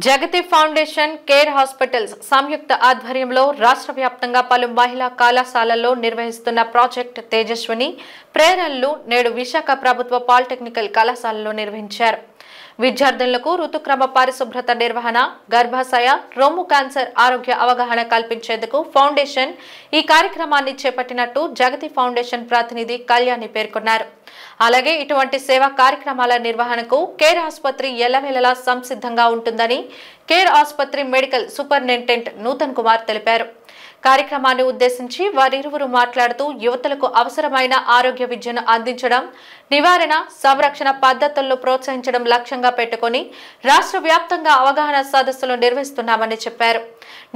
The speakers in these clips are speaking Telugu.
జగతి ఫౌండేషన్ కేర్ హాస్పిటల్స్ సంయుక్త ఆధ్వర్యంలో రాష్ట్ర వ్యాప్తంగా పలు మహిళా కళాశాలల్లో నిర్వహిస్తున్న ప్రాజెక్ట్ తేజస్విని ప్రేరణలు నేడు విశాఖ ప్రభుత్వ పాలిటెక్నికల్ కళాశాలలో నిర్వహించారు. విద్యార్థులకు ఋతుక్రమ పరిశుభ్రత నిర్వహణ, గర్భాశయ, రొమ్ము క్యాన్సర్ ఆరోగ్య అవగాహన కల్పించేందుకు ఫౌండేషన్ ఈ కార్యక్రమాన్ని చేపట్టినట్టు జగతి ఫౌండేషన్ ప్రతినిధి కళ్యాణి పేర్కొన్నారు. అలాగే ఇటువంటి సేవా కార్యక్రమాల నిర్వహణకు కేర్ ఆసుపత్రి ఎల్లవేళలా సంసిద్ధంగా ఉంటుందని కేర్ ఆసుపత్రి మెడికల్ సూపరింటెండెంట్ నూతన్ కుమార్ తెలిపారు. కార్యక్రమాన్ని ఉద్దేశించి వారిరువురు మాట్లాడుతూ యువతులకు అవసరమైన ఆరోగ్య విద్యను అందించడం, నివారణ, సంరక్షణ పద్ధతులను ప్రోత్సహించడం లక్ష్యంగా పెట్టుకుని రాష్ట్ర వ్యాప్తంగా అవగాహన సదస్సులు నిర్వహిస్తున్నామని చెప్పారు.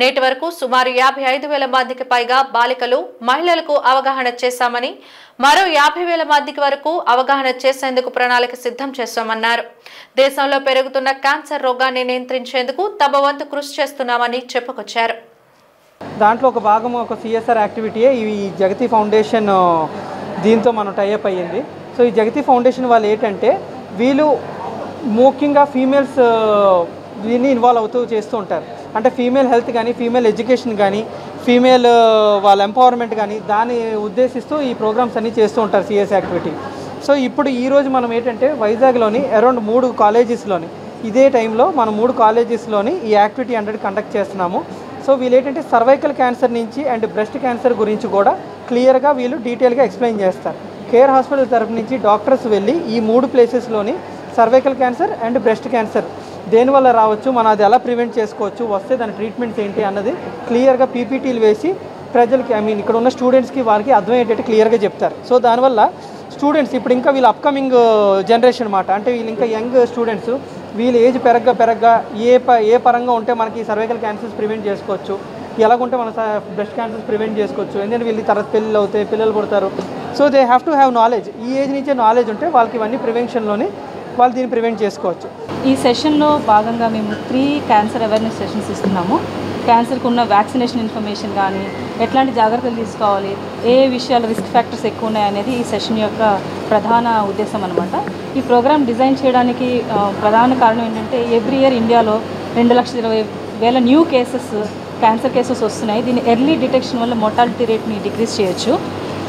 నేటి వరకు సుమారు 55,000 మందికి పైగా బాలికలు, మహిళలకు అవగాహన చేశామని, మరో 50,000 మందికి వరకు అవగాహన చేసేందుకు ప్రణాళిక సిద్ధం చేశామన్నారు. దేశంలో పెరుగుతున్న క్యాన్సర్ రోగాన్ని నియంత్రించేందుకు తమ వంతు కృషి చేస్తున్నామని చెప్పుకొచ్చారు. దాంట్లో ఒక భాగం ఒక సిఎస్ఆర్ యాక్టివిటీయే ఈ జగతి ఫౌండేషన్ దీంతో మనం టైఅప్ అయ్యింది. సో ఈ జగతి ఫౌండేషన్ వాళ్ళు ఏంటంటే వీళ్ళు ముఖ్యంగా ఫీమేల్స్ దీన్ని ఇన్వాల్వ్ అవుతూ చేస్తూ ఉంటారు. అంటే ఫీమేల్ హెల్త్ కానీ, ఫీమేల్ ఎడ్యుకేషన్ కానీ, ఫీమేల్ వాళ్ళ ఎంపవర్మెంట్ కానీ దాన్ని ఉద్దేశిస్తూ ఈ ప్రోగ్రామ్స్ అన్నీ చేస్తూ ఉంటారు సిఎస్ యాక్టివిటీ. సో ఇప్పుడు ఈరోజు మనం ఏంటంటే వైజాగ్లోని అరౌండ్ 3 కాలేజెస్లోని ఇదే టైంలో మనం 3 కాలేజెస్లోని ఈ యాక్టివిటీ కండక్ట్ చేస్తున్నాము. సో వీళ్ళు ఏంటంటే సర్వైకల్ క్యాన్సర్ నుంచి అండ్ బ్రెస్ట్ క్యాన్సర్ గురించి కూడా క్లియర్గా వీళ్ళు డీటెయిల్గా ఎక్స్ప్లెయిన్ చేస్తారు. కేర్ హాస్పిటల్ తరఫు నుంచి డాక్టర్స్ వెళ్ళి ఈ 3 ప్లేసెస్లోని cervical cancer and breast cancer దేనివల్ల రావచ్చు, మనం అది ఎలా ప్రివెంట్ చేసుకోవచ్చు, వస్తే దాని ట్రీట్మెంట్స్ ఏంటి అన్నది క్లియర్గా పీపీటీలు వేసి ప్రజలకి ఇక్కడ ఉన్న స్టూడెంట్స్కి వారికి అర్థమయ్యేటట్టు క్లియర్గా చెప్తారు. సో దానివల్ల స్టూడెంట్స్ ఇప్పుడు ఇంకా వీళ్ళు అప్కమింగ్ జనరేషన్ అన్నమాట. అంటే వీళ్ళు ఇంకా యంగ్ స్టూడెంట్స్, వీళ్ళు ఏజ్ పెరగ్గా ఏ పరంగా ఉంటే మనకి సర్వైకల్ క్యాన్సర్స్ ప్రివెంట్ చేసుకోవచ్చు, ఎలాగుంటే మన బ్రెస్ట్ క్యాన్సర్స్ ప్రివెంట్ చేసుకోవచ్చు, ఎందుకంటే వీళ్ళు తర్వాత పెళ్ళిళ్ళు అవుతాయి, పిల్లలు పుడతారు. So they have to have knowledge. ఈ ఏజ్ నుంచే నాలెడ్జ్ ఉంటే వాళ్ళకి ఇవన్నీ ప్రివెన్షన్లోని వాళ్ళు దీన్ని ప్రివెంట్ చేసుకోవచ్చు. ఈ సెషన్లో భాగంగా మేము 3 క్యాన్సర్ అవేర్నెస్ సెషన్స్ ఇస్తున్నాము. క్యాన్సర్కి ఉన్న వ్యాక్సినేషన్ ఇన్ఫర్మేషన్ కానీ, ఎట్లాంటి జాగ్రత్తలు తీసుకోవాలి, ఏ విషయాలు రిస్క్ ఫ్యాక్టర్స్ ఎక్కువ ఉన్నాయనేది ఈ సెషన్ యొక్క ప్రధాన ఉద్దేశం అనమాట. ఈ ప్రోగ్రామ్ డిజైన్ చేయడానికి ప్రధాన కారణం ఏంటంటే ఎవ్రీ ఇయర్ ఇండియాలో 2,20,000 న్యూ క్యాన్సర్ కేసెస్ వస్తున్నాయి. దీని ఎర్లీ డిటెక్షన్ వల్ల మోర్టాలిటీ రేట్ని డిక్రీజ్ చేయొచ్చు.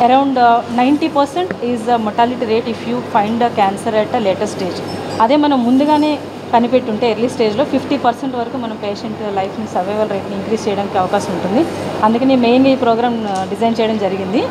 Around 90% is the mortality rate if you find the cancer at a later stage. అదే మనం ముందుగానే కనిపెట్టుంటే ఎర్లీ స్టేజ్లో 50% వరకు మనం పేషెంట్ లైఫ్ని, సర్వైవల్ రేట్ని ఇంక్రీజ్ చేయడానికి అవకాశం ఉంటుంది. అందుకని మెయిన్లీ ఈ ప్రోగ్రామ్ డిజైన్ చేయడం జరిగింది.